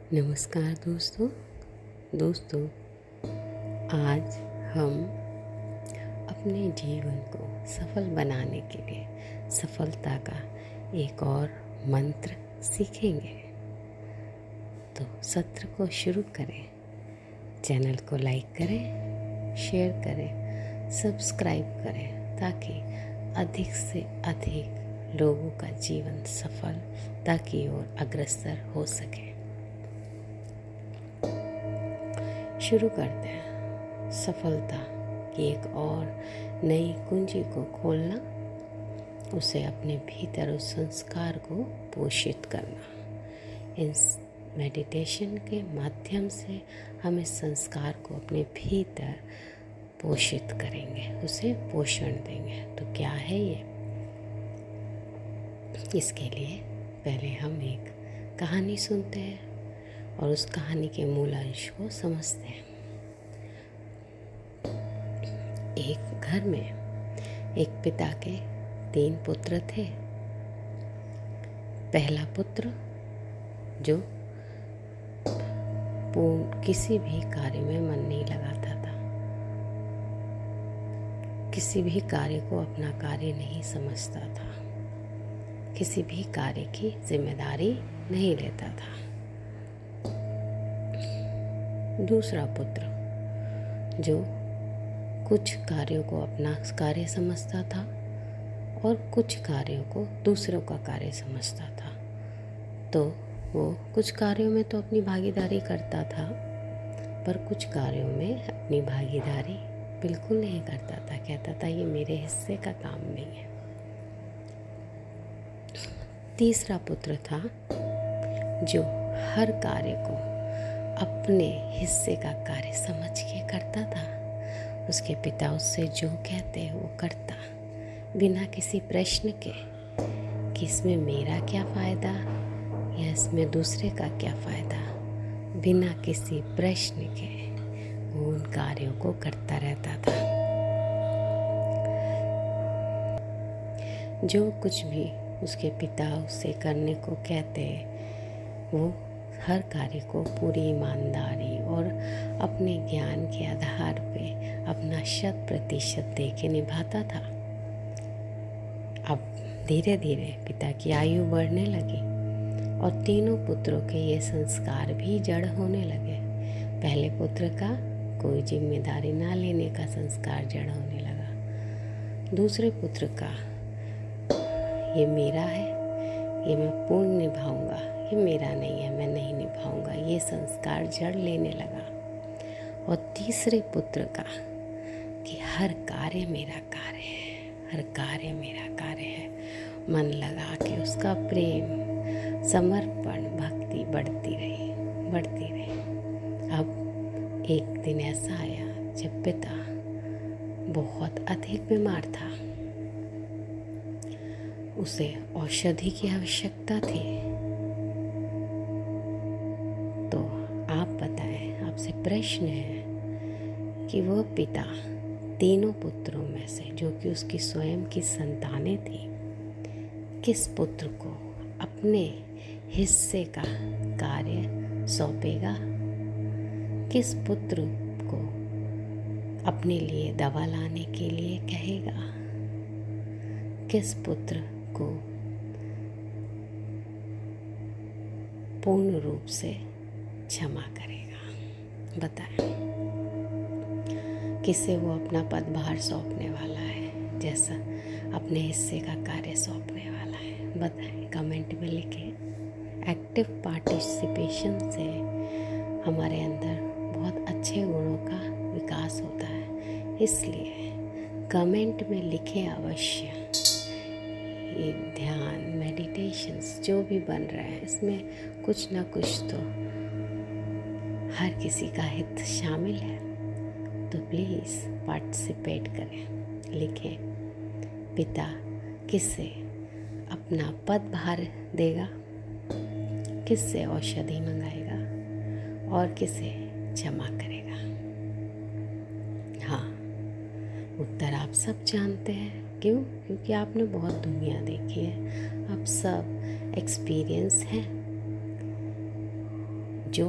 नमस्कार दोस्तों आज हम अपने जीवन को सफल बनाने के लिए सफलता का एक और मंत्र सीखेंगे। तो सत्र को शुरू करें। चैनल को लाइक करें, शेयर करें, सब्सक्राइब करें ताकि अधिक से अधिक लोगों का जीवन सफलता की ओर अग्रसर हो सके। शुरू करते हैं। सफलता की एक और नई कुंजी को खोलना, उसे अपने भीतर उस संस्कार को पोषित करना। इस मेडिटेशन के माध्यम से हम इस संस्कार को अपने भीतर पोषित करेंगे, उसे पोषण देंगे। तो क्या है ये? इसके लिए पहले हम एक कहानी सुनते हैं और उस कहानी के मूल अंश को समझते हैं। एक घर में एक पिता के 3 पुत्र थे। पहला पुत्र जो किसी भी कार्य में मन नहीं लगाता था, किसी भी कार्य को अपना कार्य नहीं समझता था, किसी भी कार्य की जिम्मेदारी नहीं लेता था। दूसरा पुत्र जो कुछ कार्यों को अपना कार्य समझता था और कुछ कार्यों को दूसरों का कार्य समझता था। तो वो कुछ कार्यों में तो अपनी भागीदारी करता था, पर कुछ कार्यों में अपनी भागीदारी बिल्कुल नहीं करता था। कहता था ये मेरे हिस्से का काम नहीं है। तीसरा पुत्र था जो हर कार्य को अपने हिस्से का कार्य समझ के करता था। उसके पिता उससे जो कहते वो करता, बिना किसी प्रश्न के कि इसमें मेरा क्या फ़ायदा या इसमें दूसरे का क्या फ़ायदा। बिना किसी प्रश्न के वो उन कार्यों को करता रहता था। जो कुछ भी उसके पिता उसे करने को कहते, वो हर कार्य को पूरी ईमानदारी और अपने ज्ञान के आधार पे अपना 100% दे के निभाता था। अब धीरे धीरे पिता की आयु बढ़ने लगी और तीनों पुत्रों के ये संस्कार भी जड़ होने लगे। पहले पुत्र का कोई जिम्मेदारी ना लेने का संस्कार जड़ होने लगा। दूसरे पुत्र का ये मेरा है, ये मैं पूर्ण निभाऊंगा, ये मेरा नहीं है, मैं नहीं निभाऊंगा, ये संस्कार जड़ लेने लगा। और तीसरे पुत्र का कि हर कार्य मेरा कार्य है, हर कार्य मेरा कार्य है। मन लगा के उसका प्रेम, समर्पण, भक्ति बढ़ती रही। अब एक दिन ऐसा आया जब पिता बहुत अधिक बीमार था। उसे औषधि की आवश्यकता थी। तो आप बताएं, आपसे प्रश्न है कि वह पिता तीनों पुत्रों में से, जो कि उसकी स्वयं की संतानें थी, किस पुत्र को अपने हिस्से का कार्य सौंपेगा? किस पुत्र को अपने लिए दवा लाने के लिए कहेगा? किस पुत्र को पूर्ण रूप से क्षमा करेगा? बताएं। किसे वो अपना पदभार सौंपने वाला है, जैसा अपने हिस्से का कार्य सौंपने वाला है? बताएं, कमेंट में लिखें। एक्टिव पार्टिसिपेशन से हमारे अंदर बहुत अच्छे गुणों का विकास होता है, इसलिए कमेंट में लिखें अवश्य। ये ध्यान, मेडिटेशंस जो भी बन रहा है, इसमें कुछ ना कुछ तो हर किसी का हित शामिल है। तो प्लीज़ पार्टिसिपेट करें। लिखें, पिता किससे अपना पदभार देगा, किससे औषधि मंगाएगा और किसे क्षमा करेगा? हाँ, उत्तर आप सब जानते हैं। क्यों? क्योंकि आपने बहुत दुनिया देखी है, आप सब एक्सपीरियंस हैं। जो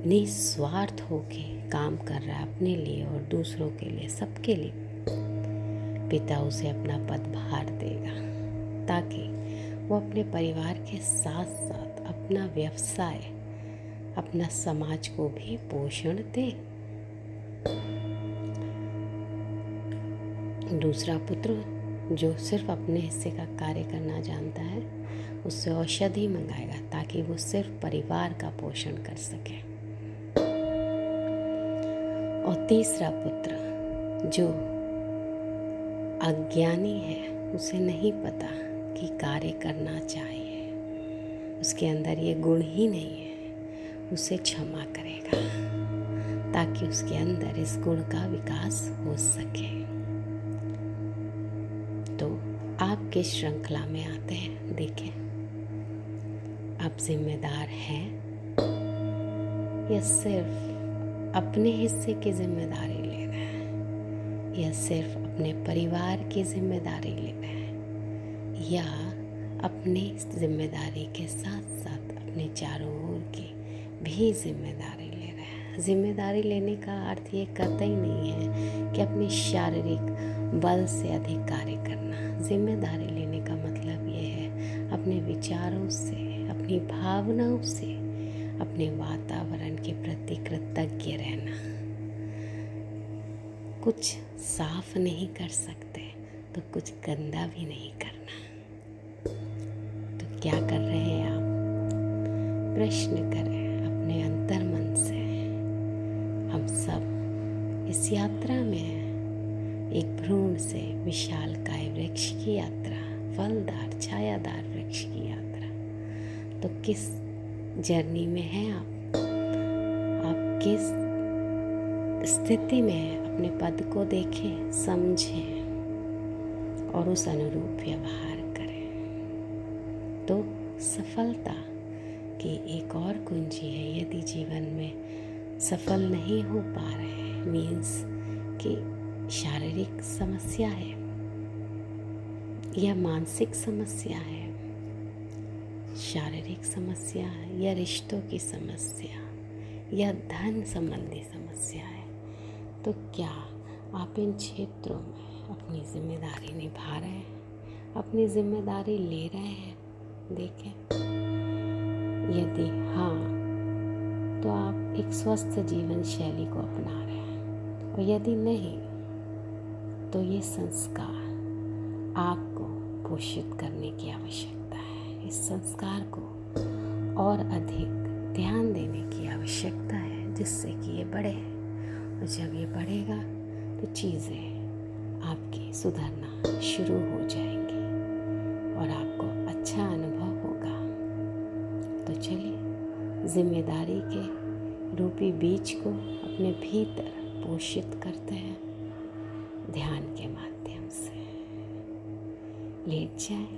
निस्वार्थ होके काम कर रहा है अपने लिए और दूसरों के लिए, सबके लिए, पिता उसे अपना पदभार देगा ताकि वो अपने परिवार के साथ साथ अपना व्यवसाय, अपना समाज को भी पोषण दे। दूसरा पुत्र जो सिर्फ अपने हिस्से का कार्य करना जानता है, उससे औषधि मंगाएगा ताकि वो सिर्फ परिवार का पोषण कर सके। और तीसरा पुत्र जो अज्ञानी है, उसे नहीं पता कि कार्य करना चाहिए, उसके अंदर ये गुण ही नहीं है, उसे क्षमा करेगा ताकि उसके अंदर इस गुण का विकास हो सके। तो आप किस श्रृंखला में आते हैं, देखें। आप जिम्मेदार हैं या सिर्फ अपने हिस्से की जिम्मेदारी ले रहे हैं, या सिर्फ अपने परिवार की जिम्मेदारी ले रहे हैं, या अपनी जिम्मेदारी के साथ साथ अपने चारों ओर की भी जिम्मेदारी ले रहे हैं। जिम्मेदारी लेने का अर्थ ये कतई नहीं है कि अपने शारीरिक बल से अधिक कार्य करना। जिम्मेदारी लेने का मतलब ये है अपने विचारों से, अपनी भावनाओं से, अपने वातावरण के प्रति कृतज्ञ रहना। कुछ साफ नहीं कर सकते तो कुछ गंदा भी नहीं करना। तो क्या कर रहे हैं आप? प्रश्न करें अपने अंतर्मन से। हम सब इस यात्रा में हैं, एक भ्रूण से विशालकाय वृक्ष की यात्रा, फलदार छायादार वृक्ष की यात्रा। तो किस जर्नी में हैं आप? किस स्थिति में हैं? अपने पद को देखें, समझें और उस अनुरूप व्यवहार करें। तो सफलता की एक और कुंजी है। यदि जीवन में सफल नहीं हो पा रहे, मीन्स कि शारीरिक समस्या है या मानसिक समस्या है, शारीरिक समस्या है या रिश्तों की समस्या या धन संबंधी समस्या है, तो क्या आप इन क्षेत्रों में अपनी जिम्मेदारी निभा रहे हैं, अपनी जिम्मेदारी ले रहे हैं? देखें, यदि हाँ, तो आप एक स्वस्थ जीवन शैली को अपना रहे हैं, और यदि नहीं, तो ये संस्कार आपको पोषित करने की आवश्यकता है। इस संस्कार को और अधिक ध्यान देने की आवश्यकता है, जिससे कि ये बढ़े। और जब ये बढ़ेगा तो चीज़ें आपकी सुधरना शुरू हो जाएंगी और आपको अच्छा अनुभव होगा। तो चलिए, जिम्मेदारी के रूपी बीज को अपने भीतर पोषित करते हैं ध्यान के माध्यम से। लेट जाएं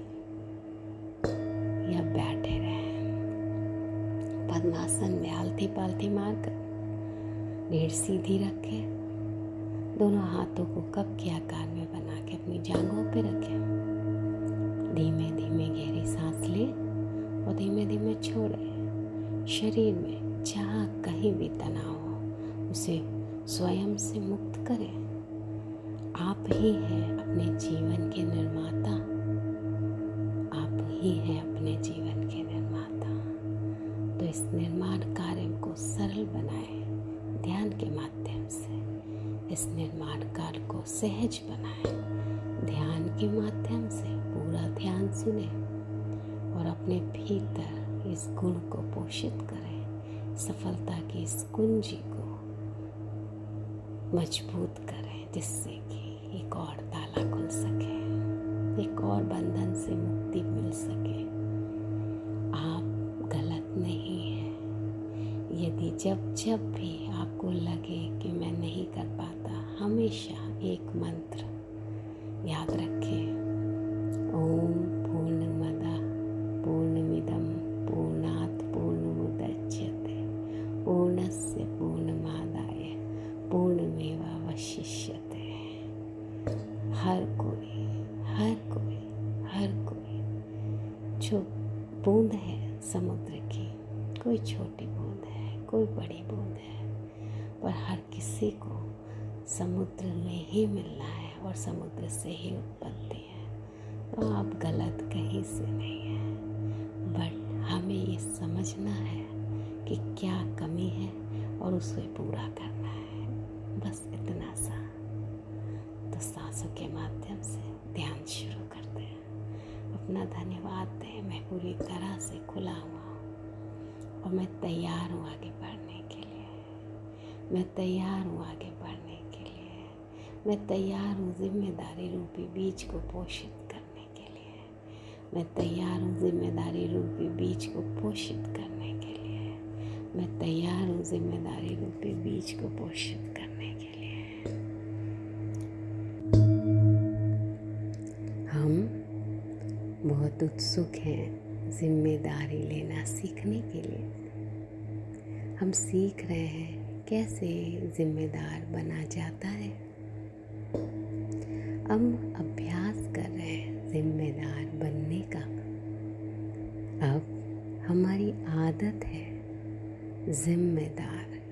या बैठे रहें, पद्मासन में आलती पालती मारकर रीढ़ सीधी रखें, दोनों हाथों को कप के आकार में बना के अपनी जांघों पे रखें। धीमे धीमे गहरी सांस लें और धीमे धीमे छोड़ें। शरीर में जहाँ कहीं भी तनाव हो, उसे स्वयं से मुक्त करें। आप ही हैं अपने जीवन के निर्माता, आप ही हैं अपने जीवन के निर्माता। तो इस निर्माण कार्य को सरल बनाएं ध्यान के माध्यम से। इस निर्माण कार्य को सहज बनाएं ध्यान के माध्यम से। पूरा ध्यान सुने और अपने भीतर इस गुण को पोषित करें। सफलता की इस कुंजी को मजबूत करें, जिससे कि एक और ताला खुल सके, एक और बंधन से मुक्ति मिल सके। आप गलत नहीं हैं। यदि जब भी आपको लगे कि मैं नहीं कर पाता, हमेशा एक मंत्र याद रखें। ओम पूर्णमदः पूर्णमिदं पूर्णात् पूर्णमुदच्यते पूर्णस्य पूर्णमादाय पूर्णमेवावशिष्यते। हर कोई जो बूंद है समुद्र की, कोई छोटी बूंद है, कोई बड़ी बूंद है, पर हर किसी को समुद्र में ही मिलना है और समुद्र से ही उत्पत्ति है। तो आप गलत कहीं से नहीं है, बट हमें ये समझना है कि क्या कमी है और उसे पूरा करना है, बस इतना सा। तो सांसों के माध्यम से ध्यान शुरू करते हैं। अपना धन्यवाद दें। मैं पूरी तरह से खुला हुआ हूँ और मैं तैयार हूँ आगे बढ़ने के लिए। मैं तैयार हूँ आगे बढ़ने के लिए। मैं तैयार हूँ जिम्मेदारी रूपी बीज को पोषित करने के लिए। मैं तैयार हूँ जिम्मेदारी रूपी बीज को पोषित करने के लिए। मैं तैयार हूँ जिम्मेदारी रूपी बीज को पोषित करने के लिए। हम बहुत उत्सुक हैं जिम्मेदारी लेना सीखने के लिए। हम सीख रहे हैं कैसे जिम्मेदार बना जाता है। हम अभ्यास कर रहे हैं जिम्मेदार बनने का। अब हमारी आदत है जिम्मेदारी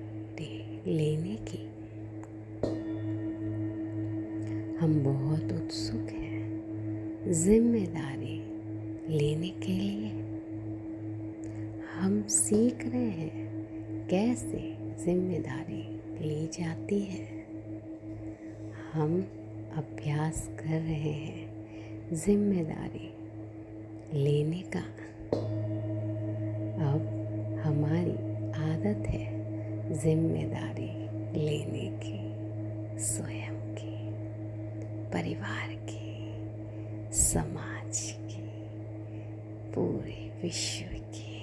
लेने की। हम बहुत उत्सुक हैं जिम्मेदारी लेने के लिए। हम सीख रहे हैं कैसे जिम्मेदारी ली जाती है। हम अभ्यास कर रहे हैं जिम्मेदारी लेने का। अब हमारी आदत है जिम्मेदारी लेने की, स्वयं की, परिवार की, समाज की, पूरे विश्व की।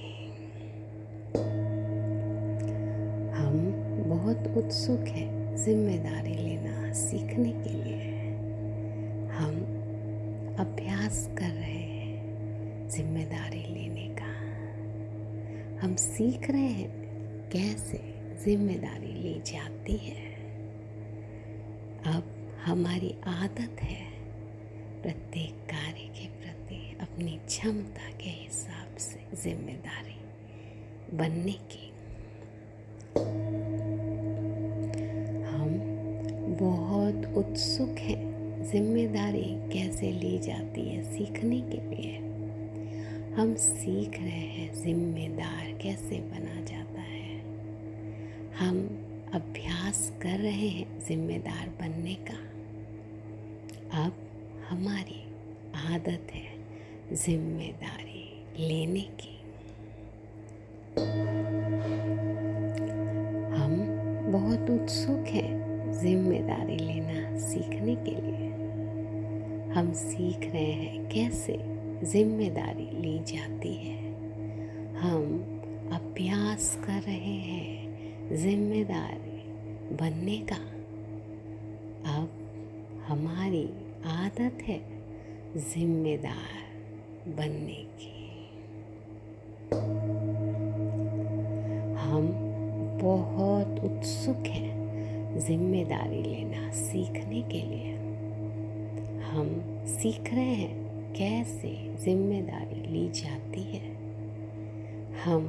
हम बहुत उत्सुक हैं जिम्मेदारी लेना सीखने के लिए। हम अभ्यास कर रहे हैं जिम्मेदारी लेने का। हम सीख रहे हैं कैसे जिम्मेदारी ली जाती है। अब हमारी आदत है प्रत्येक कार्य के प्रति अपनी क्षमता के हिसाब से जिम्मेदारी बनने की। हम बहुत उत्सुक हैं जिम्मेदारी कैसे ली जाती है सीखने के लिए। हम सीख रहे हैं जिम्मेदार कैसे बना जाता है। हम अभ्यास कर रहे हैं जिम्मेदार बनने का। अब हमारी आदत है जिम्मेदारी लेने की। हम बहुत उत्सुक हैं जिम्मेदारी लेना सीखने के लिए। हम सीख रहे हैं कैसे जिम्मेदारी ली जाती है। हम अभ्यास कर रहे हैं जिम्मेदारी बनने का। अब हमारी आदत है जिम्मेदार बनने की। हम बहुत उत्सुक हैं जिम्मेदारी लेना सीखने के लिए। हम सीख रहे हैं कैसे जिम्मेदारी ली जाती है। हम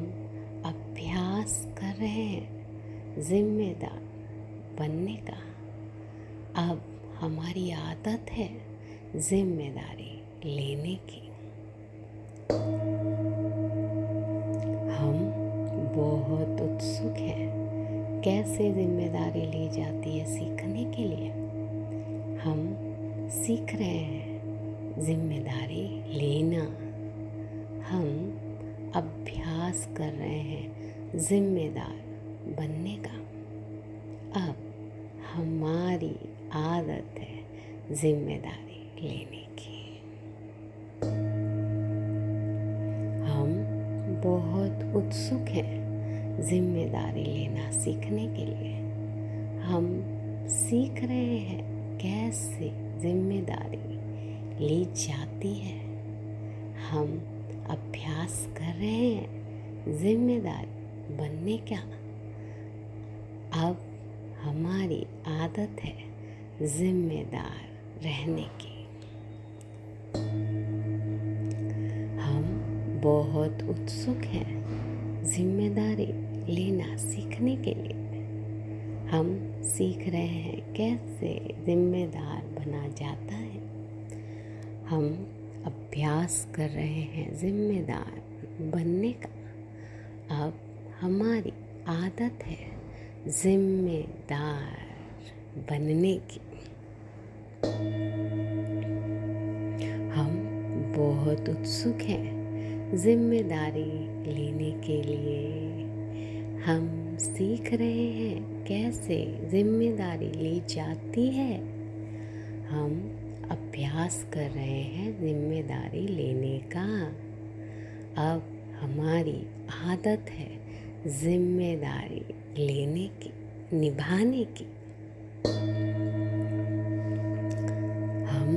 अभ्यास कर रहे हैं जिम्मेदार बनने का। अब हमारी आदत है जिम्मेदारी लेने की। हम बहुत उत्सुक हैं कैसे जिम्मेदारी ली जाती है सीखने के लिए। हम सीख रहे हैं जिम्मेदारी लेना। हम अभ्यास कर रहे हैं जिम्मेदार बनने का। अब हमारी आदत है जिम्मेदारी लेने की। हम बहुत उत्सुक हैं जिम्मेदारी लेना सीखने के लिए। हम सीख रहे हैं कैसे जिम्मेदारी ली जाती है। हम अभ्यास कर रहे हैं जिम्मेदार बनने का। अब हमारी आदत है जिम्मेदार रहने की। हम बहुत उत्सुक हैं जिम्मेदारी लेना सीखने के लिए हम सीख रहे हैं कैसे जिम्मेदार बना जाता है। हम अभ्यास कर रहे हैं जिम्मेदार बनने का। अब हमारी आदत है जिम्मेदार बनने की। हम बहुत उत्सुक हैं जिम्मेदारी लेने के लिए। हम सीख रहे हैं कैसे जिम्मेदारी ली जाती है। हम अभ्यास कर रहे हैं जिम्मेदारी लेने का। अब हमारी आदत है जिम्मेदारी लेने की, निभाने की। हम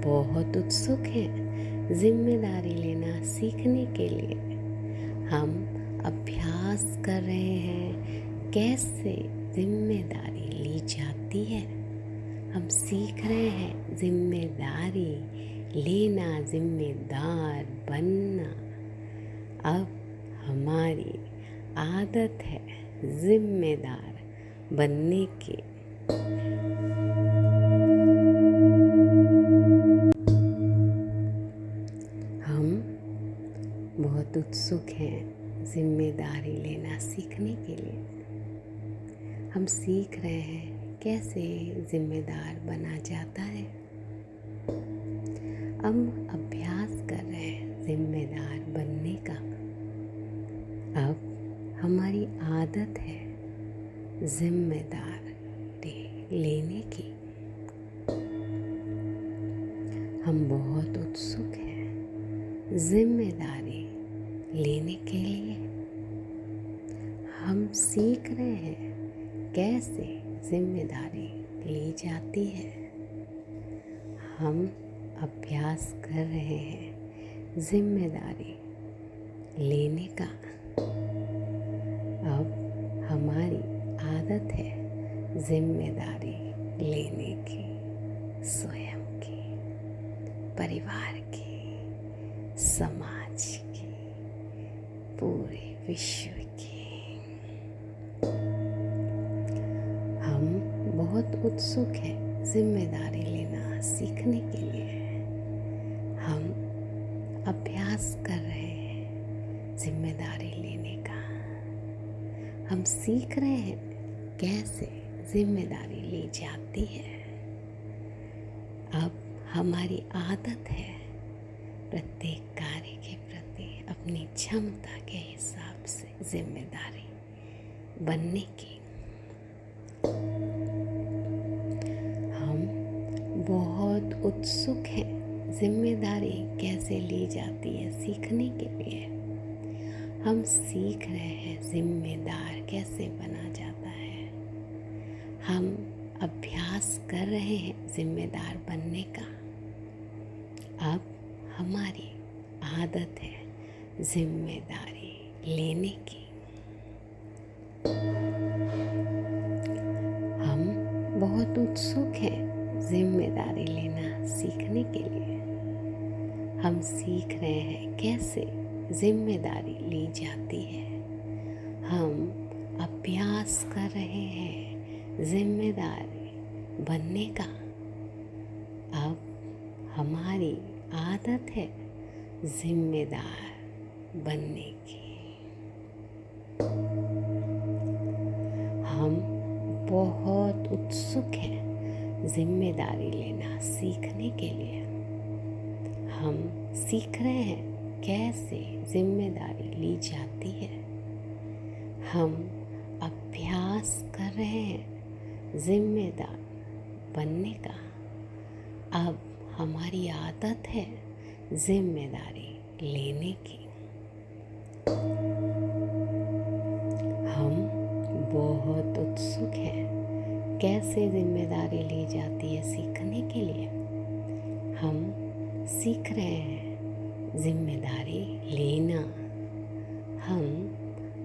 बहुत उत्सुक हैं जिम्मेदारी लेना सीखने के लिए। हम अभ्यास कर रहे हैं कैसे जिम्मेदारी ली जाती है। हम सीख रहे हैं जिम्मेदारी लेना, जिम्मेदार बनना। अब हमारी आदत है जिम्मेदार बनने की। हम बहुत उत्सुक हैं जिम्मेदारी लेना सीखने के लिए। हम सीख रहे हैं कैसे जिम्मेदार बना जाता है। हम अभ्यास कर रहे हैं जिम्मेदार बनने का। अब हमारी आदत है जिम्मेदार लेने की। हम बहुत उत्सुक हैं जिम्मेदारी लेने के लिए। हम सीख रहे हैं कैसे जिम्मेदारी ली जाती है। हम अभ्यास कर रहे हैं जिम्मेदारी लेने का। अब हमारी आदत है जिम्मेदारी लेने की, स्वयं की, परिवार की, समाज की, पूरे विश्व की। हम बहुत उत्सुक हैं जिम्मेदारी लेना सीखने के लिए। हम अभ्यास कर रहे हैं जिम्मेदारी लेने का। हम सीख रहे हैं कैसे जिम्मेदारी ली जाती है। अब हमारी आदत है प्रत्येक कार्य के प्रति अपनी क्षमता के हिसाब से जिम्मेदारी बनने की। हम बहुत उत्सुक हैं जिम्मेदारी कैसे ली जाती है सीखने के लिए। हम सीख रहे हैं जिम्मेदार कैसे बना जाता है। हम अभ्यास कर रहे हैं जिम्मेदार बनने का। अब हमारी आदत है जिम्मेदारी लेने की। हम बहुत उत्सुक हैं जिम्मेदारी लेना सीखने के लिए। हम सीख रहे हैं कैसे जिम्मेदारी ली जाती है। हम अभ्यास कर रहे हैं जिम्मेदारी बनने का। अब हमारी आदत है जिम्मेदार बनने की। हम बहुत उत्सुक हैं जिम्मेदारी लेना सीखने के लिए। हम सीख रहे हैं कैसे जिम्मेदारी ली जाती है। हम अभ्यास कर रहे हैं जिम्मेदार बनने का। अब हमारी आदत है जिम्मेदारी लेने की। हम बहुत उत्सुक हैं कैसे जिम्मेदारी ली जाती है सीखने के लिए। हम सीख रहे हैं जिम्मेदारी लेना। हम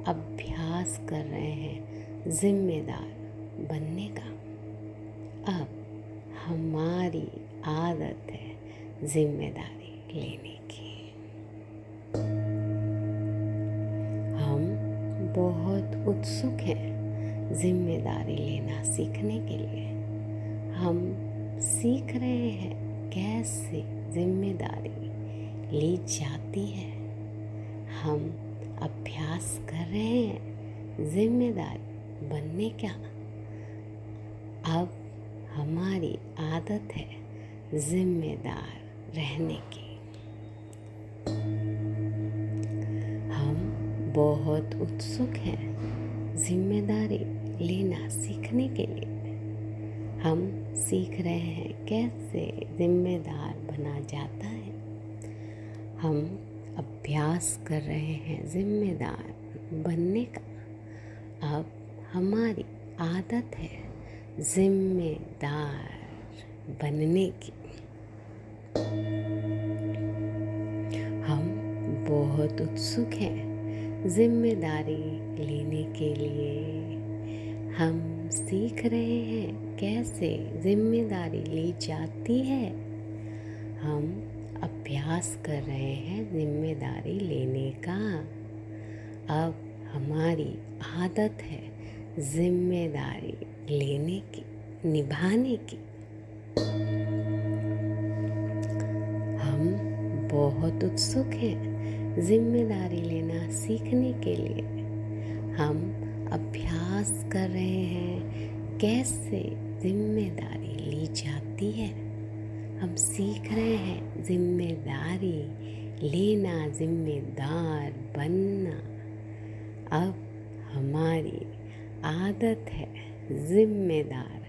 अभ्यास कर रहे हैं जिम्मेदार बनने का। अब हमारी आदत है जिम्मेदारी लेने की। हम बहुत उत्सुक हैं जिम्मेदारी लेना सीखने के लिए। हम सीख रहे हैं कैसे जिम्मेदारी ली जाती है। हम अभ्यास कर रहे हैं जिम्मेदार बनने का। अब हमारी आदत है जिम्मेदार रहने की। हम बहुत उत्सुक हैं जिम्मेदारी लेना सीखने के लिए। हम सीख रहे हैं कैसे जिम्मेदार बना जाता है। हम अभ्यास कर रहे हैं जिम्मेदार बनने का। अब हमारी आदत है जिम्मेदार बनने की। हम बहुत उत्सुक हैं जिम्मेदारी लेने के लिए। हम सीख रहे हैं कैसे जिम्मेदारी ली जाती है। हम अभ्यास कर रहे हैं जिम्मेदारी लेने का। अब हमारी आदत है जिम्मेदारी लेने की, निभाने की। हम बहुत उत्सुक हैं जिम्मेदारी लेना सीखने के लिए। हम अभ्यास कर रहे हैं कैसे जिम्मेदारी ली जाती है। हम सीख रहे हैं जिम्मेदारी लेना, जिम्मेदार बनना। अब हमारी आदत है जिम्मेदार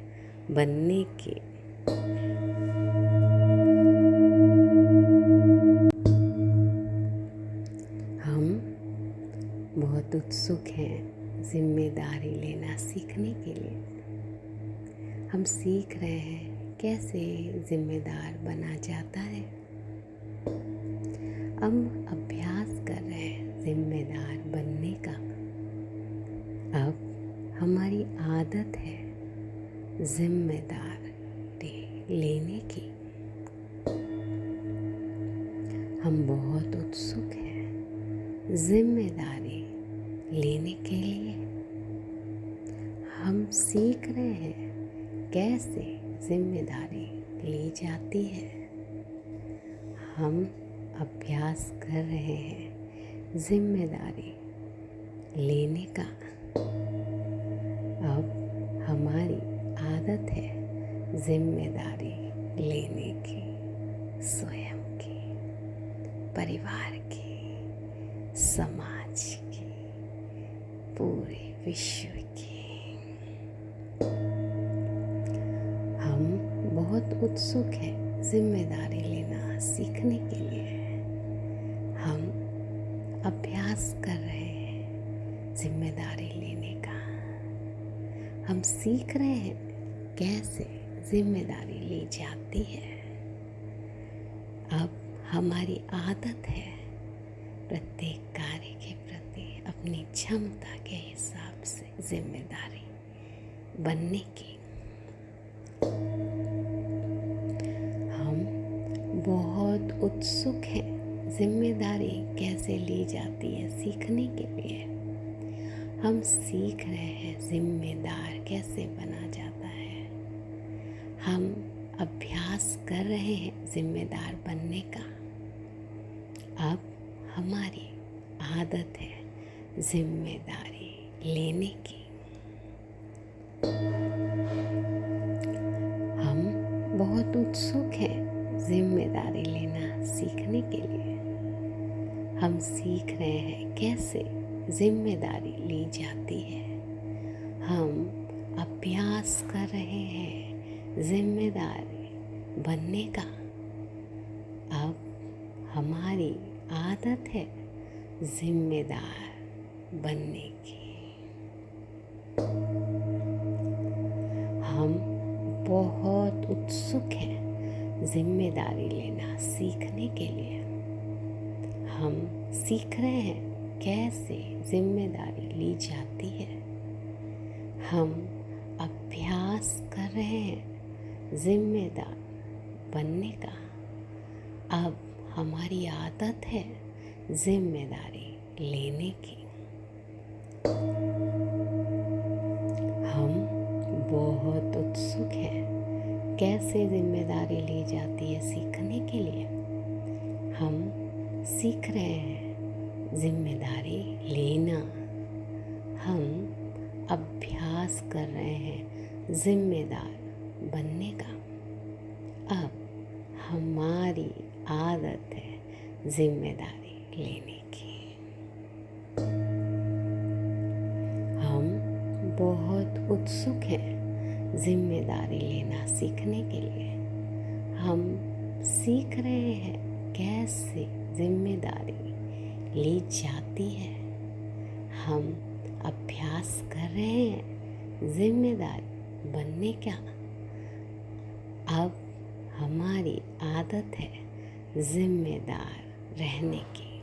बनने की। हम बहुत उत्सुक हैं जिम्मेदारी लेना सीखने के लिए। हम सीख रहे हैं कैसे जिम्मेदार बना जाता है। हम अभ्यास कर रहे हैं जिम्मेदार बनने का। अब हमारी आदत है जिम्मेदारी लेने की। हम बहुत उत्सुक हैं जिम्मेदारी लेने के लिए। हम सीख रहे हैं कैसे जिम्मेदारी ली जाती है। हम अभ्यास कर रहे हैं जिम्मेदारी लेने का। अब हमारी आदत है जिम्मेदारी लेने की, स्वयं की, परिवार की, समाज की, पूरे विश्व की। हम बहुत उत्सुक हैं जिम्मेदारी लेना सीखने के लिए। हम अभ्यास कर रहे हैं जिम्मेदारी लेने का। हम सीख रहे हैं कैसे जिम्मेदारी ली जाती है। अब हमारी आदत है प्रत्येक कार्य के प्रति अपनी क्षमता के हिसाब से जिम्मेदारी बनने की। हम बहुत उत्सुक हैं जिम्मेदारी कैसे ली जाती है सीखने के लिए। हम सीख रहे हैं जिम्मेदार कैसे बना जाता है। हम अभ्यास कर रहे हैं जिम्मेदार बनने का। अब हमारी आदत है जिम्मेदारी लेने की। हम बहुत उत्सुक हैं जिम्मेदारी लेना सीखने के लिए। हम सीख रहे हैं कैसे जिम्मेदारी ली जाती है। हम अभ्यास कर रहे हैं जिम्मेदारी बनने का। अब हमारी आदत है जिम्मेदार बनने की। हम बहुत उत्सुक हैं जिम्मेदारी लेना सीखने के लिए। हम सीख रहे हैं कैसे जिम्मेदारी ली जाती है। हम अभ्यास कर रहे हैं जिम्मेदार बनने का। अब हमारी आदत है जिम्मेदारी लेने की। हम बहुत उत्सुक हैं कैसे जिम्मेदारी ली जाती है सीखने के लिए। हम सीख रहे हैं जिम्मेदारी लेना। हम अभ्यास कर रहे हैं जिम्मेदार बनने का। अब हमारी आदत है जिम्मेदारी लेने की। हम बहुत उत्सुक हैं जिम्मेदारी लेना सीखने के लिए। हम सीख रहे हैं कैसे जिम्मेदारी ली जाती है। हम अभ्यास कर रहे हैं जिम्मेदार बनने का। अब हमारी आदत है जिम्मेदार रहने की।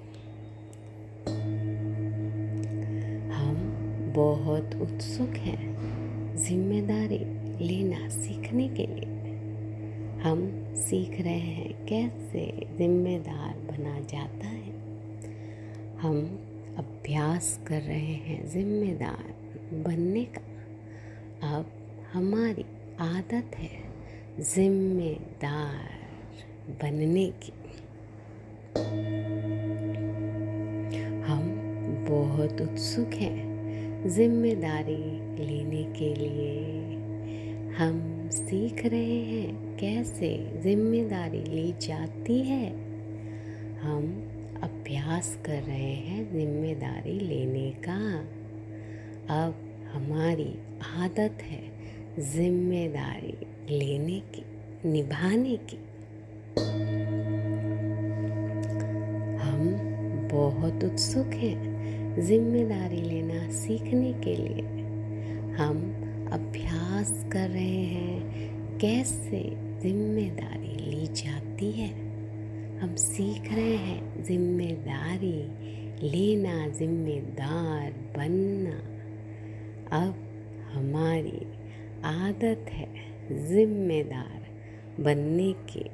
हम बहुत उत्सुक हैं जिम्मेदारी लेना सीखने के लिए। हम सीख रहे हैं कैसे जिम्मेदार बना जाता है। हम अभ्यास कर रहे हैं जिम्मेदार बनने का। अब हमारी आदत है जिम्मेदार बनने की। हम बहुत उत्सुक हैं जिम्मेदारी लेने के लिए। हम सीख रहे हैं कैसे जिम्मेदारी ली जाती है। हम अभ्यास कर रहे हैं जिम्मेदारी लेने का। अब हमारी आदत है जिम्मेदारी लेने की, निभाने की। हम बहुत उत्सुक हैं जिम्मेदारी लेना सीखने के लिए। हम अभ्यास कर रहे हैं कैसे जिम्मेदारी ली जाती है। हम सीख रहे हैं जिम्मेदारी लेना, जिम्मेदार बनना। अब हमारी आदत है जिम्मेदार बनने की।